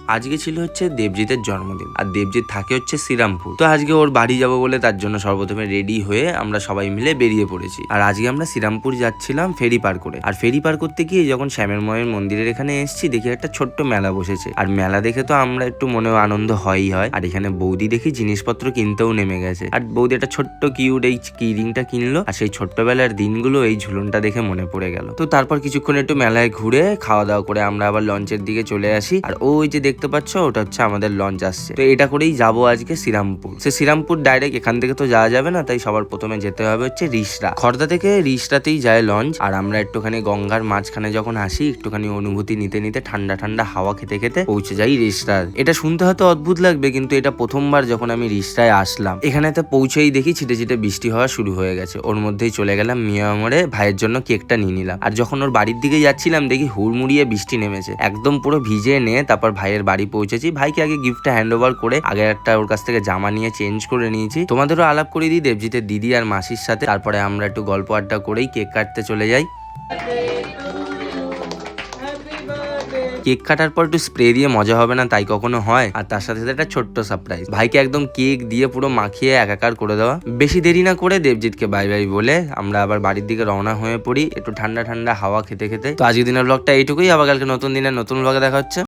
আজকে ছিল হচ্ছে দেবজিতের জন্মদিন, আর দেবজিৎ থাকে হচ্ছে শ্রীরামপুর। তো আজকে ওর বাড়ি যাবো বলে তার জন্য সর্বপ্রথমে রেডি হয়ে আমরা সবাই মিলে বেরিয়ে পড়েছি। আর আজকে আমরা শ্রীরামপুর যাচ্ছিলাম ফেরি পার করে। আর ফেরি পার করতে গিয়ে যখন শ্যামের মায়ের মন্দিরের এখানে এসেছি, দেখি একটা ছোট্ট মেলা বসেছে। আর মেলা দেখে তো আমরা একটু মনেও আনন্দ হয়ই হয়। আর এখানে বৌদি দেখি জিনিসপত্র কিনতেও নেমে গেছে। আর বৌদি একটা ছোট্ট কিউট এই কি রিংটা কিনলো। আর সেই ছোট্টবেলার দিনগুলো এই ঝুলনটা দেখে মনে পড়ে গেল। তো তারপর কিছুক্ষণ একটু মেলায় ঘুরে খাওয়া দাওয়া করে আমরা আবার লঞ্চের দিকে চলে আসি। আর ওই যে দেখতে পাচ্ছ, ওটা হচ্ছে আমাদের লঞ্চ আসছে। তো এটা করেই যাবো আজকে শ্রীরামপুর। সে শ্রীরামপুর ডাইরেক্ট এখান থেকে তো যাওয়া যাবে না, তাই সবার প্রথমে যেতে হবে হচ্ছে রিষড়া। খর্দা থেকে রিষড়াতেই যায় লঞ্চ। আর আমরা একটুখানি গঙ্গার মাঝখানে যখন আসি, একটুখানি অনুভূতি নিতে নিতে ঠান্ডা ঠান্ডা হাওয়া খেতে খেতে পৌঁছে যাই রিষড়া। এটা শুনতে হয়তো অদ্ভুত লাগবে, কিন্তু এটা প্রথমবার যখন আমি রিষড়ায় আসলাম। এখানেতে পৌঁছেই দেখি ছিটে ছিটে বৃষ্টি হওয়া শুরু হয়ে গেছে। ওর মধ্যেই চলে গেলাম মিয়ামরে, ভাইয়ের জন্য কেকটা নিয়ে নিলাম। আর যখন ওর বাড়ির দিকে যাচ্ছিলাম, দেখি হুড়মুড়িয়ে বৃষ্টি নেমেছে। একদম পুরো ভিজে নিয়ে তারপর ভাইয়ের বাড়ি পৌঁছেছি। ভাইকে আগে গিফটটা হ্যান্ড ওভার করে আগে একটা ওর কাছ থেকে জামা নিয়ে চেঞ্জ করে নিয়েছি। তোমাদেরও আলাপ করে দিই দেবজিতের দিদি আর মাসির সাথে। তারপরে আমরা একটু গল্প আড্ডা করেই কেক কাটতে চলে যাই। কেক কাটার পর একটু স্প্রে দিয়ে মজা হবে না, তাই কখনো হয়? আর তার সাথে সাথে একটা ছোট্ট সারপ্রাইজ, ভাইকে একদম কেক দিয়ে পুরো মাখিয়ে একাকার করে দেওয়া। বেশি দেরি না করে দেবজিৎকে বাই বাই বলে আমরা আবার বাড়ির দিকে রওনা হয়ে পড়ি, একটু ঠান্ডা ঠান্ডা হাওয়া খেতে খেতে। তো আজকের দিনের ব্লগটা এইটুকুই। আবার কালকে নতুন দিনের নতুন ব্লগে দেখা হচ্ছে।